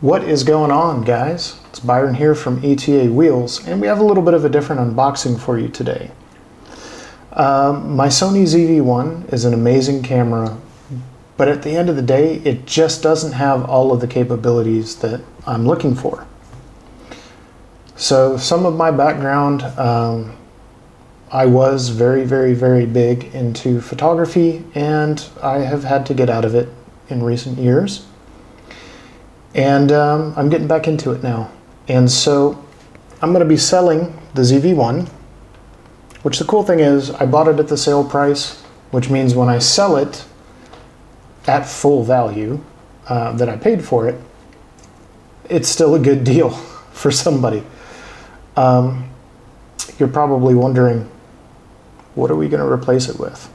What is going on, guys? It's Byron here from ETA Wheels, and we have a little bit of a different unboxing for you today. My Sony ZV-1 is an amazing camera, but at the end of the day, it just doesn't have all of the capabilities that I'm looking for. So some of my background, I was very big into photography, and I have had to get out of it in recent years. And I'm getting back into it now. And so I'm going to be selling the ZV-1, which the cool thing is I bought it at the sale price, which means when I sell it at full value that I paid for it, it's still a good deal for somebody. You're probably wondering, what are we going to replace it with?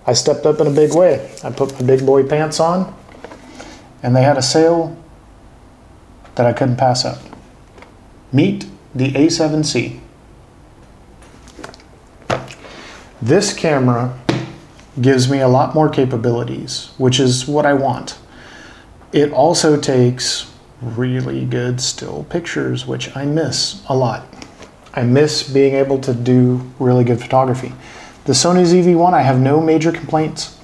I stepped up in a big way. I put my big boy pants on, and they had a sale that I couldn't pass up. Meet the A7C. This camera gives me a lot more capabilities, which is what I want. It also takes really good still pictures, which I miss a lot. I miss being able to do really good photography. The Sony ZV-1, I have no major complaints.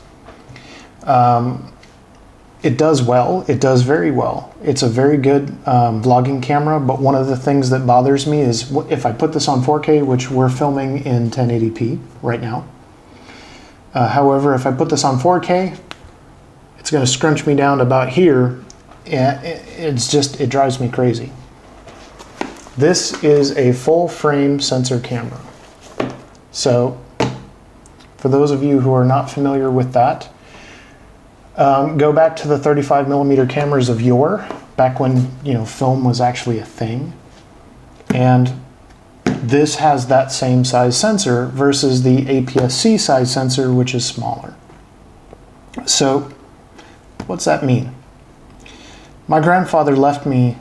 It does well. It does very well. It's a very good vlogging camera, but one of the things that bothers me is if I put this on 4K, which we're filming in 1080p right now. However, if I put this on 4K, it's going to scrunch me down to about here, and it drives me crazy. This is a full frame sensor camera. So, for those of you who are not familiar with that, go back to the 35mm cameras of yore, back when film was actually a thing, and this has that same size sensor versus the APS-C size sensor, which is smaller. So, what's that mean? My grandfather left me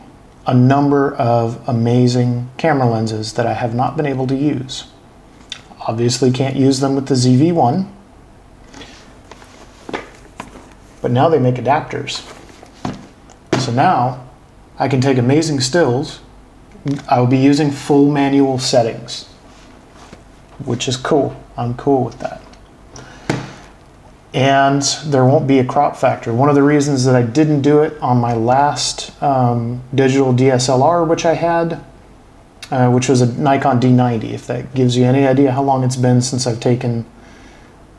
a number of amazing camera lenses that I have not been able to use. Obviously can't use them with the ZV-1, but now they make adapters. So now I can take amazing stills. I'll be using full manual settings, which is cool. I'm cool with that. And there won't be a crop factor. One of the reasons that I didn't do it on my last digital DSLR, which I had, which was a Nikon D90, if that gives you any idea how long it's been since I've taken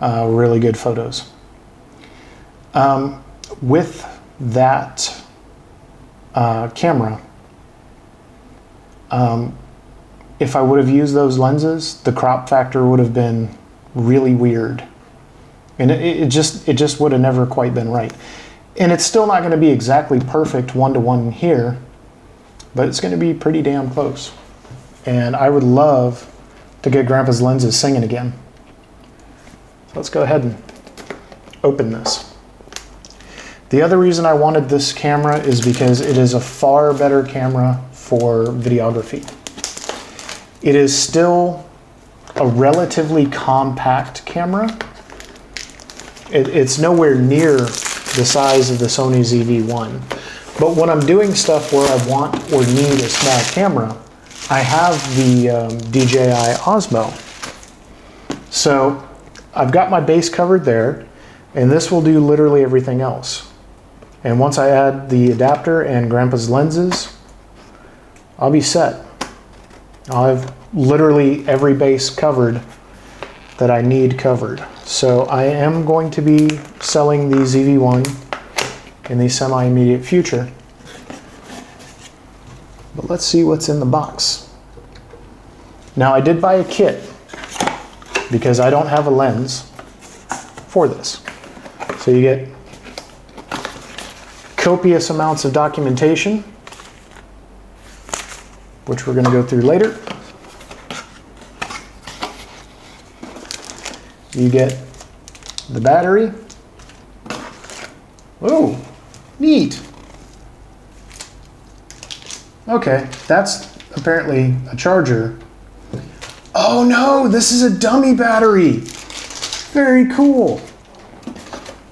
really good photos. With that camera, if I would have used those lenses, the crop factor would have been really weird. And it just would have never quite been right. And it's still not going to be exactly perfect one-to-one here, but it's going to be pretty damn close. And I would love to get Grandpa's lenses singing again. So let's go ahead and open this. The other reason I wanted this camera is because it is a far better camera for videography. It is still a relatively compact camera. It's nowhere near the size of the Sony ZV-1. But when I'm doing stuff where I want or need a small camera, I have the DJI Osmo. So I've got my base covered there, and this will do literally everything else. And once I add the adapter and Grandpa's lenses, I'll be set. I'll have literally every base covered that I need covered. So I am going to be selling the ZV-1 in the semi-immediate future. But let's see what's in the box. Now I did buy a kit because I don't have a lens for this. So you get copious amounts of documentation, which we're going to go through later. You get the battery. Oh, neat. Okay, that's apparently a charger. Oh no, this is a dummy battery. Very cool.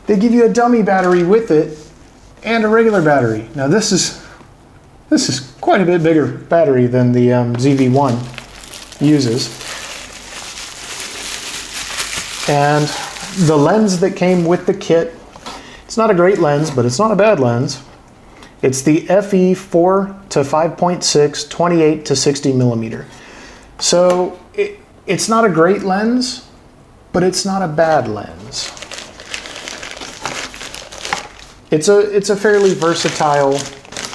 They give you a dummy battery with it, and a regular battery. Now this is quite a bit bigger battery than the ZV-1 uses. And the lens that came with the kit, it's not a great lens, but it's not a bad lens. It's the FE 4 to 5.6, 28 to 60 millimeter. So it's not a great lens, but it's not a bad lens. It's a fairly versatile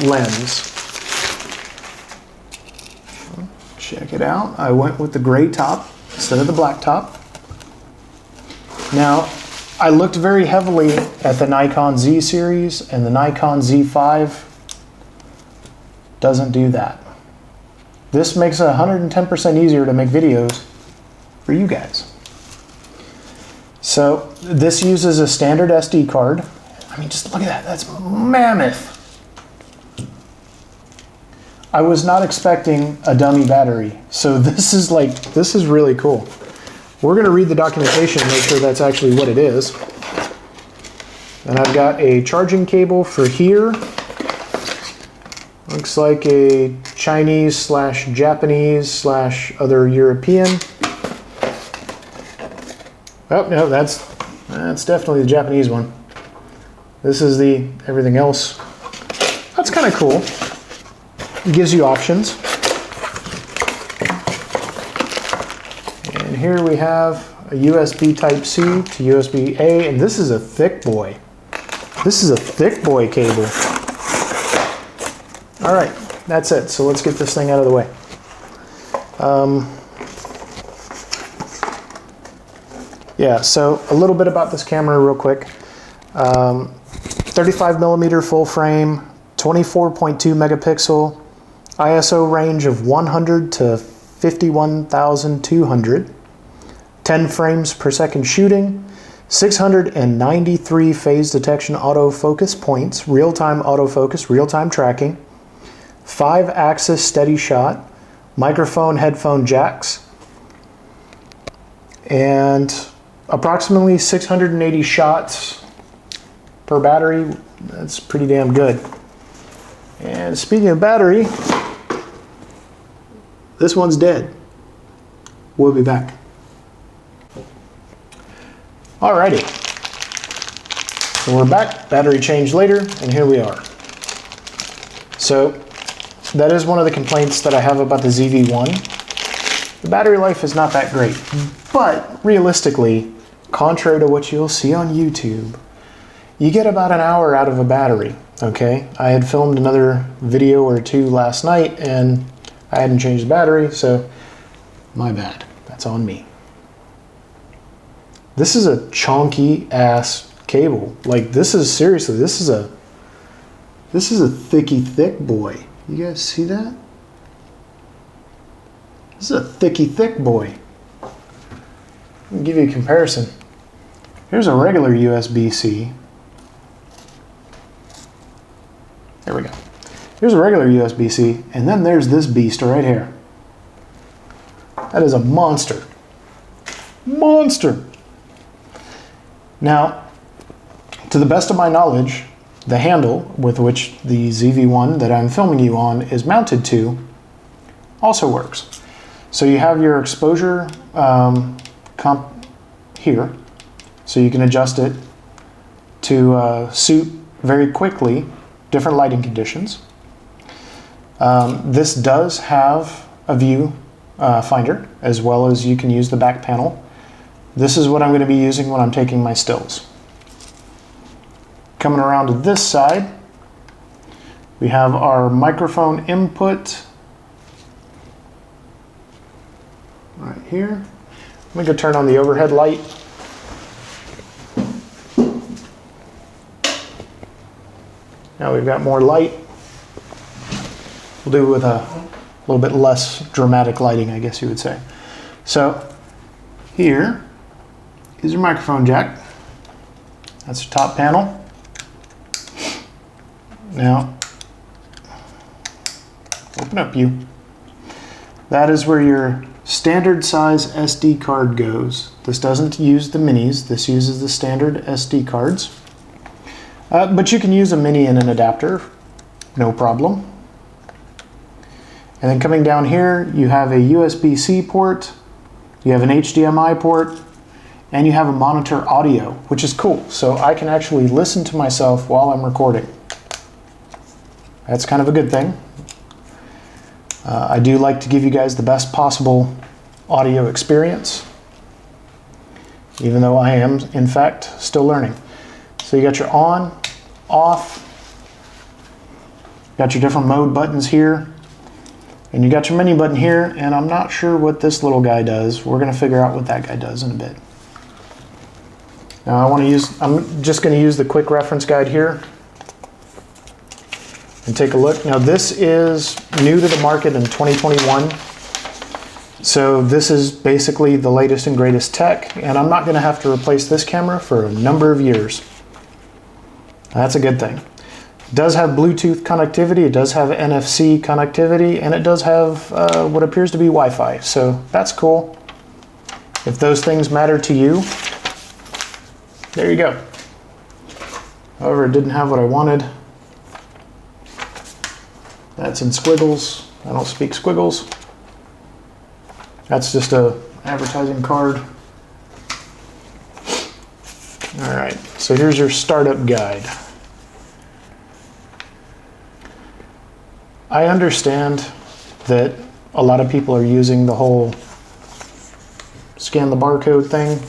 lens. Check it out. I went with the gray top instead of the black top. Now, I looked very heavily at the Nikon Z series, and the Nikon Z5 doesn't do that. This makes it 110% easier to make videos for you guys. So this uses a standard SD card. I mean, just look at that, that's mammoth. I was not expecting a dummy battery, so this is really cool. We're gonna read the documentation and make sure that's actually what it is. And I've got a charging cable for here. Looks like a Chinese / Japanese / other European. Oh, no, that's definitely the Japanese one. This is the everything else. That's kind of cool. It gives you options. And here we have a USB Type-C to USB-A, and this is a thick boy. This is a thick boy cable. All right, that's it. So let's get this thing out of the way. Yeah, so a little bit about this camera real quick. 35 millimeter full frame, 24.2 megapixel, ISO range of 100 to 51,200, 10 frames per second shooting, 693 phase detection autofocus points, real-time autofocus, real-time tracking, 5-axis steady shot, microphone, headphone jacks, and approximately 680 shots per battery. That's pretty damn good. And speaking of battery, this one's dead. We'll be back. Alrighty. So we're back, battery change later, and here we are. So that is one of the complaints that I have about the ZV-1. The battery life is not that great, but realistically, contrary to what you'll see on YouTube, you get about an hour out of a battery, okay? I had filmed another video or two last night and I hadn't changed the battery, so my bad, that's on me. This is a chunky ass cable. Like this is seriously, this is a thicky thick boy. You guys see that? This is a thicky thick boy. I'll give you a comparison. Here's a regular USB-C. There we go. Here's a regular USB-C, and then there's this beast right here. That is a monster. Monster! Now, to the best of my knowledge, the handle with which the ZV-1 that I'm filming you on is mounted to also works. So you have your exposure comp here, so you can adjust it to suit very quickly different lighting conditions. This does have a view finder, as well as you can use the back panel. This is what I'm going to be using when I'm taking my stills. Coming around to this side, we have our microphone input right here. I'm going to turn on the overhead light. Now we've got more light. We'll do it with a little bit less dramatic lighting, I guess you would say. So here is your microphone jack. That's your top panel. Now, open up you. That is where your standard size SD card goes. This doesn't use the minis, this uses the standard SD cards. But you can use a mini and an adapter, no problem. And then coming down here, you have a USB-C port, you have an HDMI port, and you have a monitor audio, which is cool. So I can actually listen to myself while I'm recording. That's kind of a good thing. I do like to give you guys the best possible audio experience, even though I am, in fact, still learning. So you got your on, off, got your different mode buttons here, and you got your menu button here, and I'm not sure what this little guy does. We're gonna figure out what that guy does in a bit. Now I'm just gonna use the quick reference guide here and take a look. Now this is new to the market in 2021. So this is basically the latest and greatest tech, and I'm not gonna have to replace this camera for a number of years. That's a good thing. It does have Bluetooth connectivity, it does have NFC connectivity, and it does have what appears to be Wi-Fi, so that's cool. If those things matter to you, there you go. However, it didn't have what I wanted. That's in squiggles. I don't speak squiggles. That's just a advertising card. All right, so here's your startup guide. I understand that a lot of people are using the whole scan the barcode thing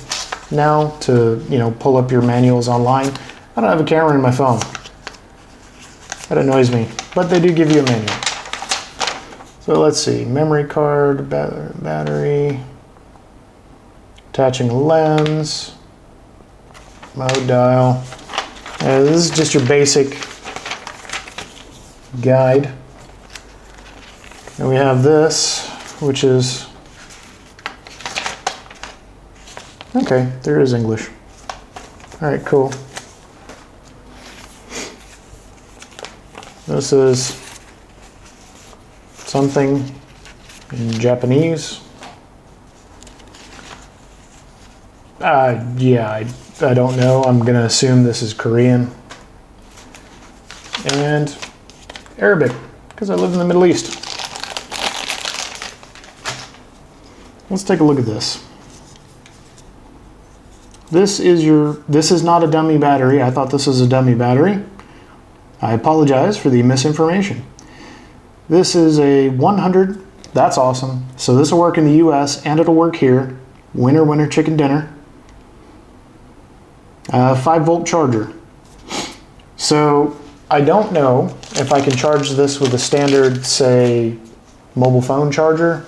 now to, you know, pull up your manuals online. I don't have a camera in my phone. That annoys me, but they do give you a manual. So let's see, memory card, battery, attaching a lens, mode dial. This is just your basic guide. And we have this, which is, okay, there is English. All right, cool. This is something in Japanese. Yeah, I don't know. I'm gonna assume this is Korean. And Arabic, because I live in the Middle East. Let's take a look at this. This is not a dummy battery. I thought this was a dummy battery. I apologize for the misinformation. This is a 100, that's awesome. So this will work in the US and it'll work here. Winner, winner, chicken dinner. 5-volt charger. So I don't know if I can charge this with a standard, say, mobile phone charger.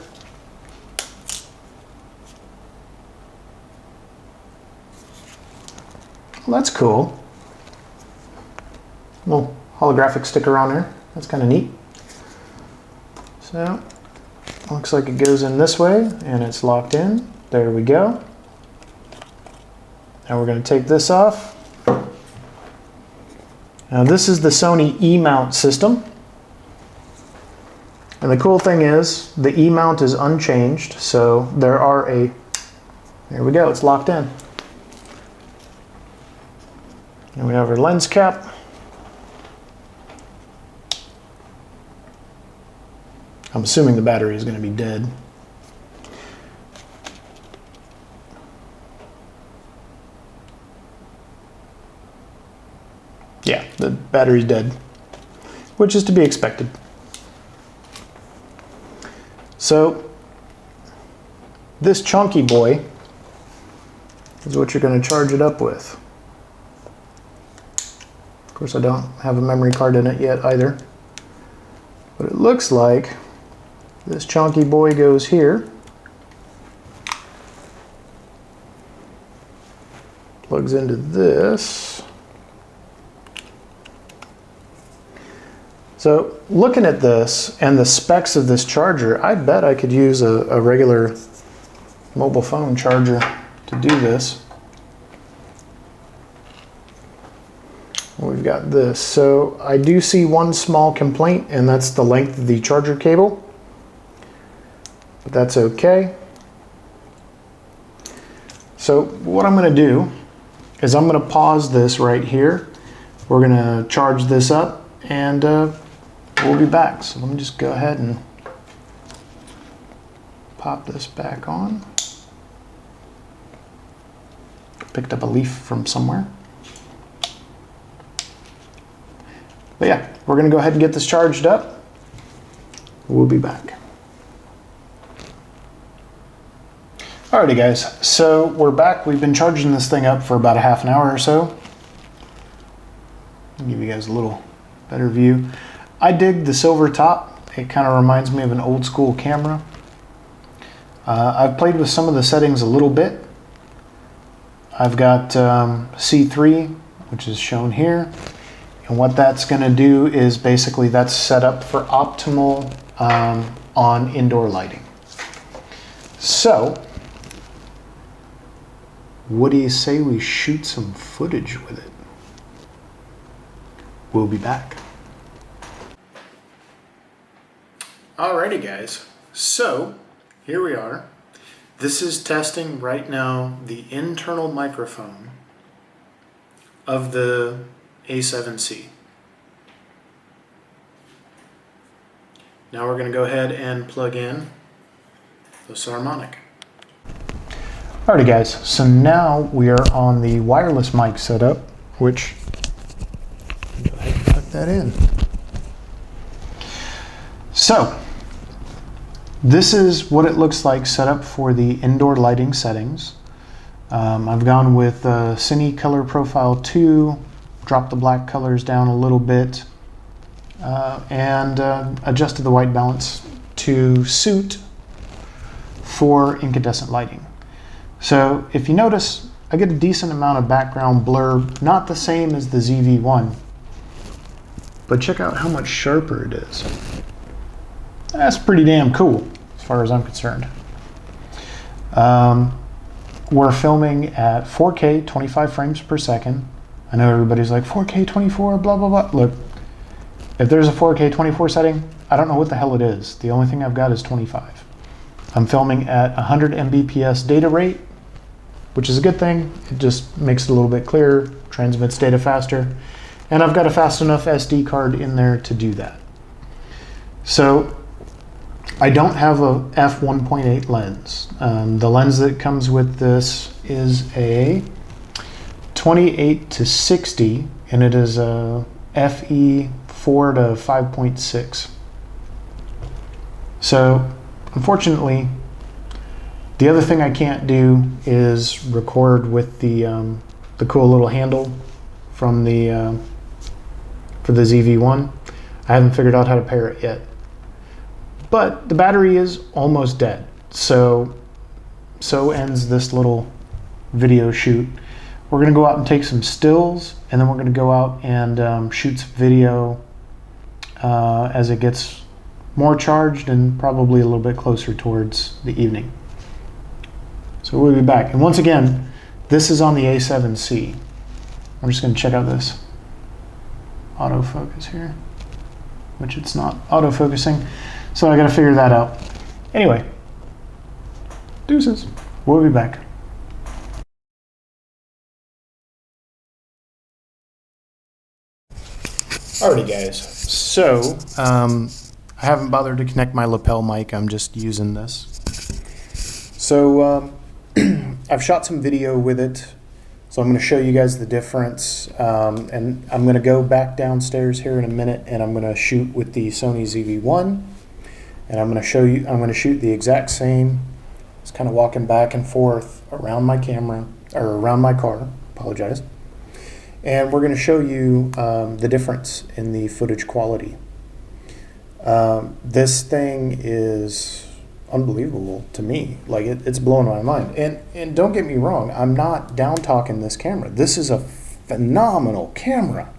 Well, that's cool. Little holographic sticker on there. That's kind of neat. So, looks like it goes in this way and it's locked in. There we go. Now we're going to take this off. Now this is the Sony E mount system. And the cool thing is the E mount is unchanged. So there we go, it's locked in. And we have our lens cap. I'm assuming the battery is going to be dead. Yeah, the battery's dead, which is to be expected. So this chunky boy is what you're going to charge it up with. Of course, I don't have a memory card in it yet either, but it looks like this chunky boy goes here, plugs into this. So looking at this and the specs of this charger, I bet I could use a regular mobile phone charger to do this. We've got this. So I do see one small complaint, and that's the length of the charger cable. But that's okay. So what I'm going to do is I'm going to pause this right here, we're gonna charge this up and we'll be back. So let me just go ahead and pop this back on. Picked up a leaf from somewhere. But yeah, we're gonna go ahead and get this charged up. We'll be back. Alrighty guys, so we're back. We've been charging this thing up for about a half an hour or so. I'll give you guys a little better view. I dig the silver top. It kind of reminds me of an old school camera. I've played with some of the settings a little bit. I've got C3, which is shown here. And what that's going to do is basically that's set up for optimal on indoor lighting. So, what do you say we shoot some footage with it? We'll be back. Alrighty guys, so here we are. This is testing right now the internal microphone of the A7C. Now we're going to go ahead and plug in the harmonic. Alrighty guys, so now we are on the wireless mic setup, which, go ahead and plug that in. So, this is what it looks like set up for the indoor lighting settings. I've gone with Cine Color Profile 2, dropped the black colors down a little bit, and adjusted the white balance to suit for incandescent lighting. So if you notice, I get a decent amount of background blur, not the same as the ZV-1, but check out how much sharper it is. That's pretty damn cool, as far as I'm concerned. We're filming at 4K, 25 frames per second. I know everybody's like, 4K 24, blah, blah, blah. Look, if there's a 4K 24 setting, I don't know what the hell it is. The only thing I've got is 25. I'm filming at 100 Mbps data rate, which is a good thing. It just makes it a little bit clearer, transmits data faster, and I've got a fast enough SD card in there to do that. So I don't have a f1.8 lens. The lens that comes with this is a 28 to 60, and it is a FE 4 to 5.6. So unfortunately, the other thing I can't do is record with the cool little handle from the for the ZV-1. I haven't figured out how to pair it yet. But the battery is almost dead, so ends this little video shoot. We're gonna go out and take some stills, and then we're gonna go out and shoot some video as it gets more charged and probably a little bit closer towards the evening. So we'll be back. And once again, this is on the A7C. I'm just gonna check out this autofocus here, which it's not autofocusing. So I gotta figure that out. Anyway, deuces. We'll be back. Alrighty guys, so I haven't bothered to connect my lapel mic, I'm just using this. So I've shot some video with it, so I'm going to show you guys the difference, and I'm going to go back downstairs here in a minute and I'm going to shoot with the Sony ZV-1, and I'm going to shoot the exact same. Just kind of walking back and forth around my camera, or around my car, apologize. And we're going to show you the difference in the footage quality. This thing is unbelievable to me. Like it's blowing my mind. And don't get me wrong, I'm not down talking this camera. This is a phenomenal camera.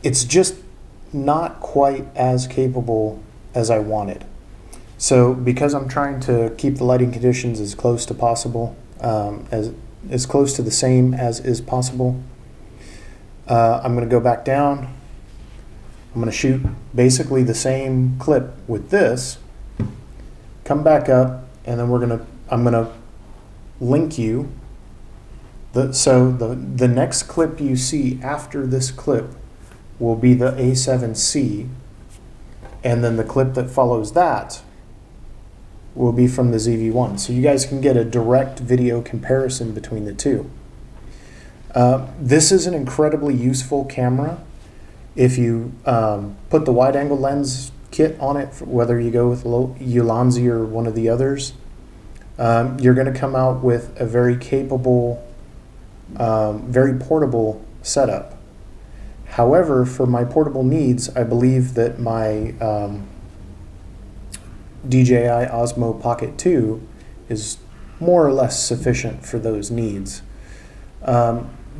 It's just not quite as capable as I wanted. So because I'm trying to keep the lighting conditions as close to possible, as close to the same as is possible, I'm going to go back down. I'm going to shoot basically the same clip with this, come back up, and then I'm going to link you The next clip you see after this clip will be the A7C, and then the clip that follows that will be from the ZV-1. So you guys can get a direct video comparison between the two. This is an incredibly useful camera. If you put the wide-angle lens kit on it, whether you go with Ulanzi or one of the others, you're going to come out with a very capable, very portable setup. However, for my portable needs, I believe that my DJI Osmo Pocket 2 is more or less sufficient for those needs.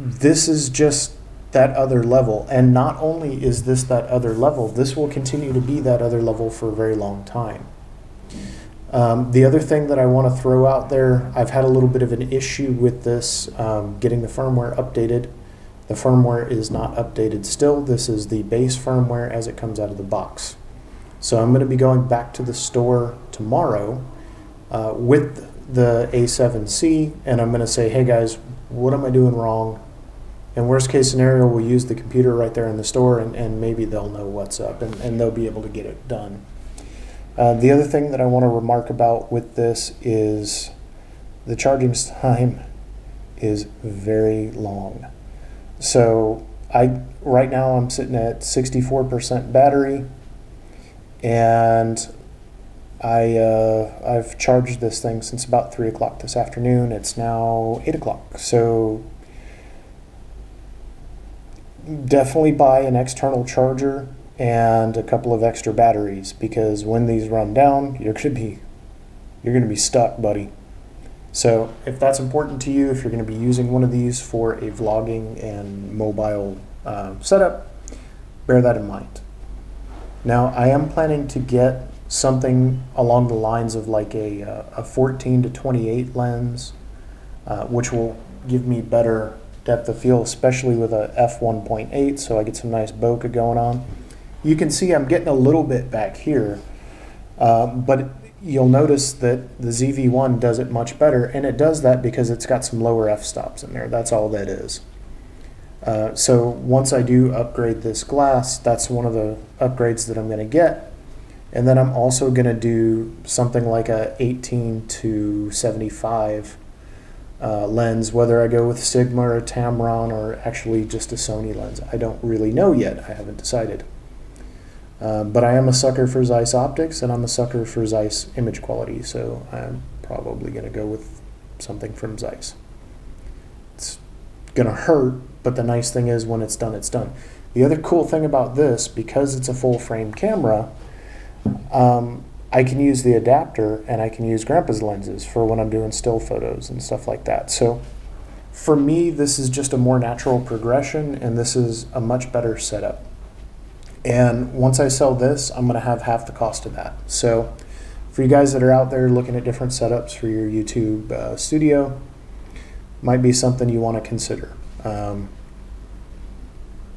This is just that other level, and not only is this that other level, this will continue to be that other level for a very long time. The other thing that I want to throw out there, I've had a little bit of an issue with this getting the firmware updated. The firmware is not updated still. This is the base firmware as it comes out of the box. So I'm going to be going back to the store tomorrow with the A7C, and I'm going to say, hey guys, what am I doing wrong? In worst case scenario, we'll use the computer right there in the store, and maybe they'll know what's up, and they'll be able to get it done. The other thing that I want to remark about with this is the charging time is very long. So right now I'm sitting at 64% battery, and I've charged this thing since about 3 o'clock this afternoon. It's now 8 o'clock. So definitely buy an external charger and a couple of extra batteries, because when these run down, you're gonna be stuck, buddy. So if that's important to you, if you're going to be using one of these for a vlogging and mobile setup, bear that in mind. Now, I am planning to get something along the lines of like a 14 to 28 lens, which will give me better depth of field, especially with a f1.8, so I get some nice bokeh going on. You can see I'm getting a little bit back here, but you'll notice that the ZV-1 does it much better, and it does that because it's got some lower f-stops in there. That's all that is. So once I do upgrade this glass, that's one of the upgrades that I'm going to get. And then I'm also going to do something like a 18 to 75 lens, whether I go with Sigma or Tamron or actually just a Sony lens. I don't really know yet. I haven't decided. But I am a sucker for Zeiss optics, and I'm a sucker for Zeiss image quality, so I'm probably going to go with something from Zeiss. It's going to hurt, but the nice thing is when it's done, it's done. The other cool thing about this, because it's a full frame camera, I can use the adapter and I can use Grandpa's lenses for when I'm doing still photos and stuff like that. So for me, this is just a more natural progression, and this is a much better setup. And once I sell this, I'm going to have half the cost of that. So for you guys that are out there looking at different setups for your YouTube studio, might be something you want to consider.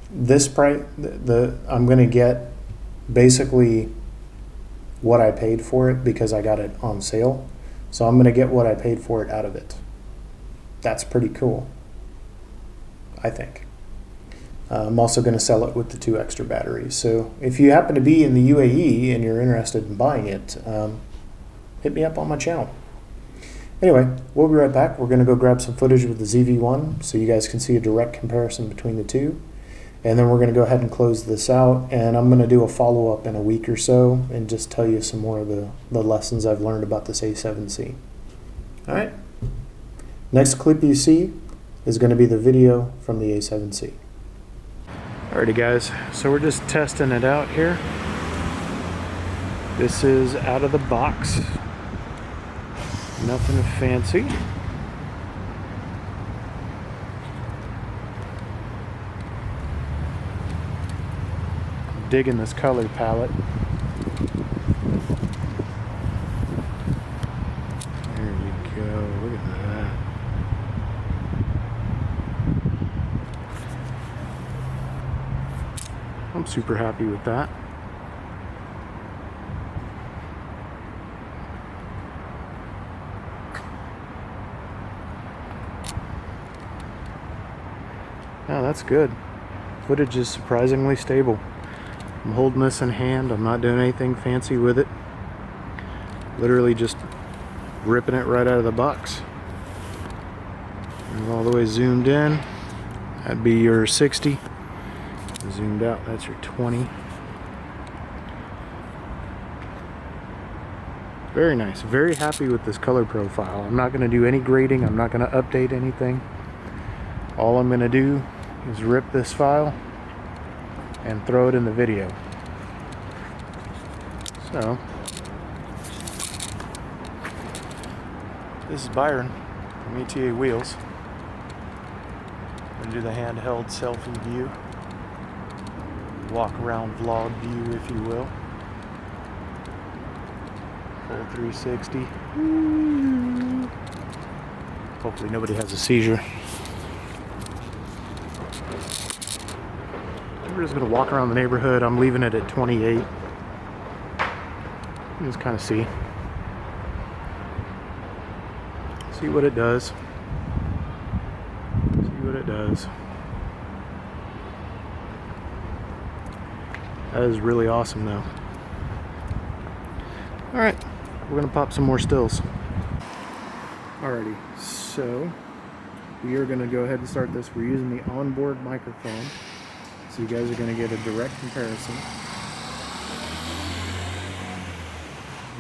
This price, I'm going to get basically what I paid for it because I got it on sale. So I'm going to get what I paid for it out of it. That's pretty cool, I think. I'm also going to sell it with the 2 extra batteries. So if you happen to be in the UAE and you're interested in buying it, hit me up on my channel. Anyway, we'll be right back. We're going to go grab some footage with the ZV-1 so you guys can see a direct comparison between the two. And then we're going to go ahead and close this out. And I'm going to do a follow-up in a week or so and just tell you some more of the lessons I've learned about this A7C. All right. Next clip you see is going to be the video from the A7C. Alrighty guys, so we're just testing it out here. This is out of the box. Nothing fancy. Digging this color palette. There we go, look at that. I'm super happy with that. that's good. Footage is surprisingly stable. I'm holding this in hand. I'm not doing anything fancy with it. Literally just ripping it right out of the box. And all the way zoomed in, that'd be your 60. Zoomed out, that's your 20. Very nice. Very happy with this color profile. I'm not going to do any grading. I'm not going to update anything. All I'm going to do is rip this file and throw it in the video. So, this is Byron from ETA Wheels. I'm going to do the handheld selfie view. Walk around vlog view, if you will. Full 360. Hopefully nobody has a seizure. We're just going to walk around the neighborhood. I'm leaving it at 28. Just kind of see what it does. See what it does. That is really awesome though. Alright, we're going to pop some more stills. Alrighty, so we are going to go ahead and start this. We're using the onboard microphone, so you guys are going to get a direct comparison.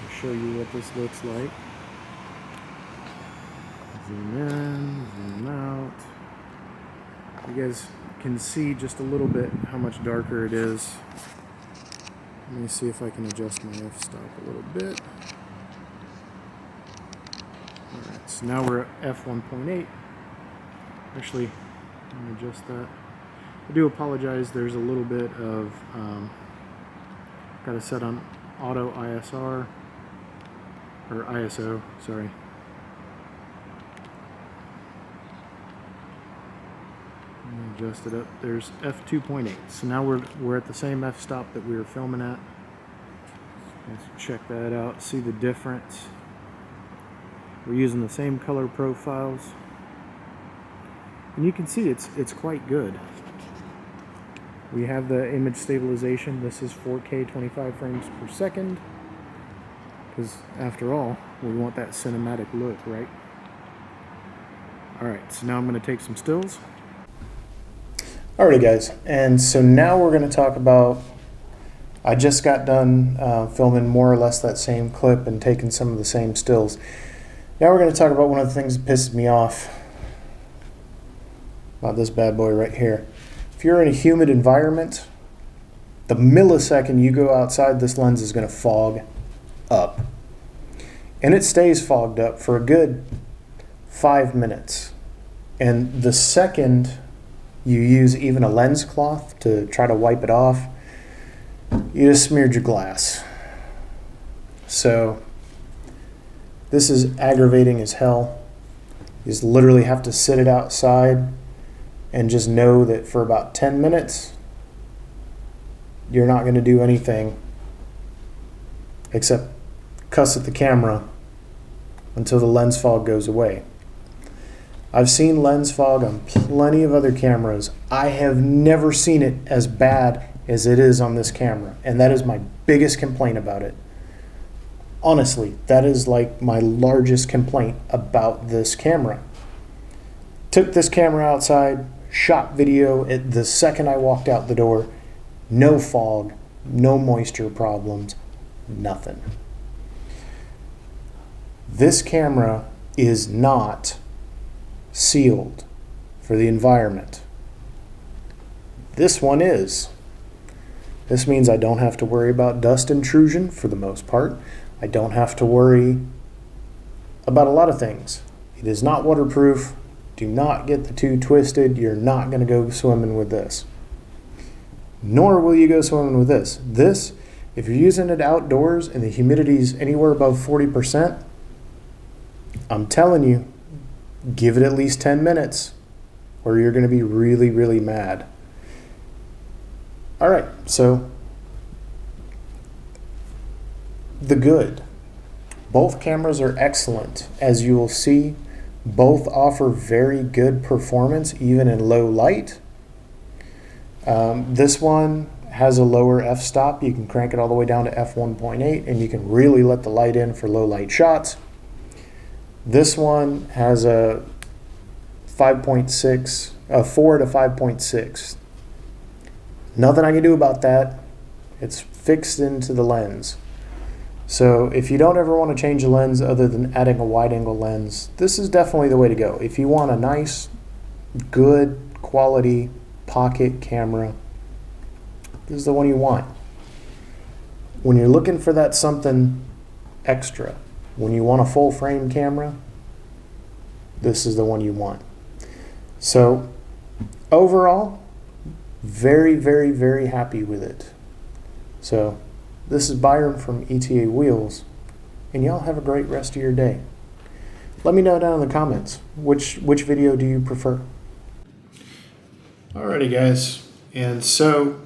I'll show you what this looks like. Zoom in, zoom out. You guys can see just a little bit how much darker it is. Let me see if I can adjust my f-stop a little bit. Alright, so now we're at f1.8. Actually, let me adjust that. I do apologize, there's a little bit of, got to set on auto ISR, or ISO, sorry. Adjust it up. There's f2.8. So now we're at the same f-stop that we were filming at. Let's check that out. See the difference. We're using the same color profiles, and you can see it's quite good. We have the image stabilization. This is 4K 25 frames per second, because after all, we want that cinematic look, right? Alright, so now I'm going to take some stills. Alrighty guys, and so now we're going to talk about, I just got done filming more or less that same clip and taking some of the same stills. Now we're going to talk about one of the things that pisses me off about this bad boy right here. If you're in a humid environment, the millisecond you go outside, this lens is going to fog up. And it stays fogged up for a good 5 minutes. And the second you use even a lens cloth to try to wipe it off, you just smeared your glass. So this is aggravating as hell. You just literally have to sit it outside and just know that for about 10 minutes you're not going to do anything except cuss at the camera until the lens fog goes away. I've seen lens fog on plenty of other cameras. I have never seen it as bad as it is on this camera, and that is my biggest complaint about it. Honestly, that is like my largest complaint about this camera. Took this camera outside, shot video at the second I walked out the door. No fog, no moisture problems, nothing. This camera is not sealed for the environment. This one is. This means I don't have to worry about dust intrusion for the most part. I don't have to worry about a lot of things. It is not waterproof. Do not get the two twisted. You're not going to go swimming with this. Nor will you go swimming with this. This, if you're using it outdoors and the humidity is anywhere above 40%, I'm telling you, give it at least 10 minutes or you're going to be really, really mad. Alright, so the good. Both cameras are excellent. As you will see, both offer very good performance even in low light This one has a lower f-stop. You can crank it all the way down to f1.8 and you can really let the light in for low light shots. This one has a 5.6, a 4 to 5.6. Nothing I can do about that. It's fixed into the lens. So if you don't ever want to change the lens other than adding a wide angle lens, this is definitely the way to go. If you want a nice, good quality pocket camera, this is the one you want. When you're looking for that something extra, when you want a full frame camera, this is the one you want. So overall, very, very, very happy with it. So this is Byron from ETA Wheels, and y'all have a great rest of your day. Let me know down in the comments, which video do you prefer? Alrighty guys, and so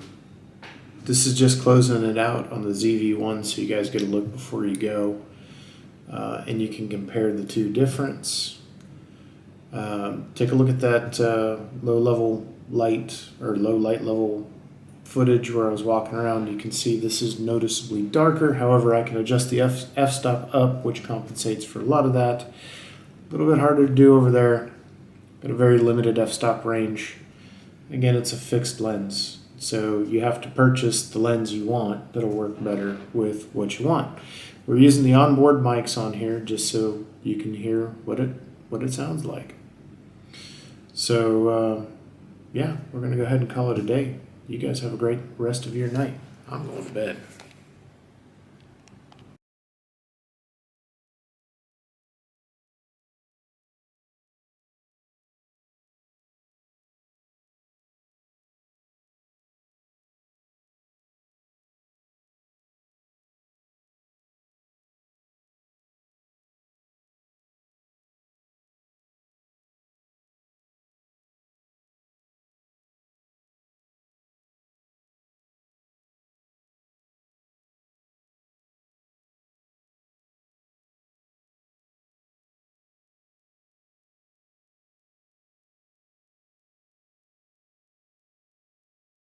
this is just closing it out on the ZV-1 so you guys get a look before you go, and you can compare the two difference. Take a look at that low light level footage where I was walking around. You can see this is noticeably darker. However, I can adjust the f-stop up, which compensates for a lot of that. A little bit harder to do over there. Got a very limited f-stop range. Again, it's a fixed lens, so you have to purchase the lens you want that'll work better with what you want. We're using the onboard mics on here just so you can hear what it sounds like. So yeah, we're gonna go ahead and call it a day. You guys have a great rest of your night. I'm going to bed.